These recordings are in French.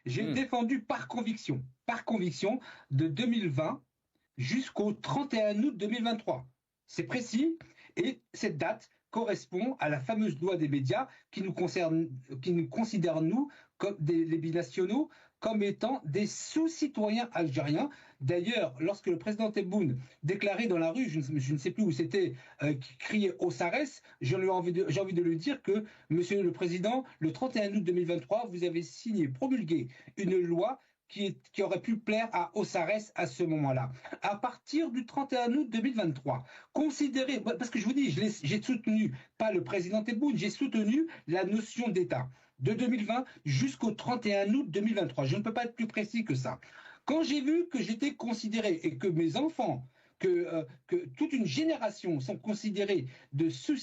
J'ai Hmm. défendu par conviction, de 2020 jusqu'au 31 août 2023. C'est précis, et cette date correspond à la fameuse loi des médias qui nous concerne, qui nous considère, nous, comme les binationaux, comme étant des sous-citoyens algériens. D'ailleurs, lorsque le président Tebboune déclarait dans la rue, je ne sais plus où c'était, qui criait au Sarès, j'ai envie de lui dire que, monsieur le président, le 31 août 2023, vous avez signé, promulgué une loi qui aurait pu plaire à Ossarès à ce moment-là. À partir du 31 août 2023, considérez, parce que je vous dis, j'ai soutenu, pas le président Tebboune, j'ai soutenu la notion d'État de 2020 jusqu'au 31 août 2023. Je ne peux pas être plus précis que ça. Quand j'ai vu que j'étais considéré et que mes enfants, que toute une génération sont considérés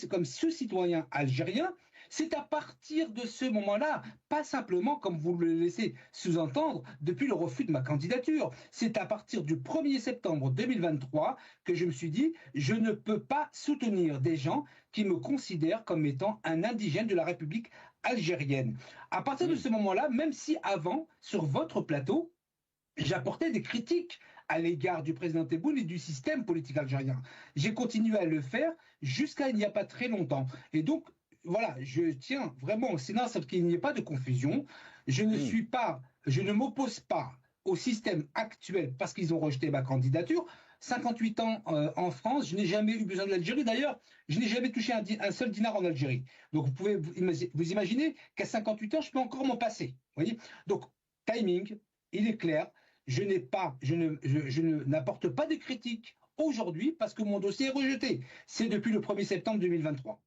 comme sous-citoyens algériens, c'est à partir de ce moment-là, pas simplement comme vous le laissez sous-entendre depuis le refus de ma candidature, c'est à partir du 1er septembre 2023 que je me suis dit, je ne peux pas soutenir des gens qui me considèrent comme étant un indigène de la République algérienne. À partir de Hmm. ce moment-là, même si avant, sur votre plateau, j'apportais des critiques à l'égard du président Tebboune et du système politique algérien. J'ai continué à le faire jusqu'à il n'y a pas très longtemps. Et donc, voilà, je tiens vraiment au Sénat à ce qu'il n'y ait pas de confusion. Hmm. Je ne m'oppose pas au système actuel parce qu'ils ont rejeté ma candidature. 58 ans en France, je n'ai jamais eu besoin de l'Algérie. D'ailleurs, je n'ai jamais touché un seul dinar en Algérie. Donc, vous pouvez vous imaginer qu'à 58 ans, je peux encore m'en passer. Vous voyez. Donc, timing, il est clair, je n'apporte pas de critiques aujourd'hui parce que mon dossier est rejeté. C'est depuis le 1er septembre 2023.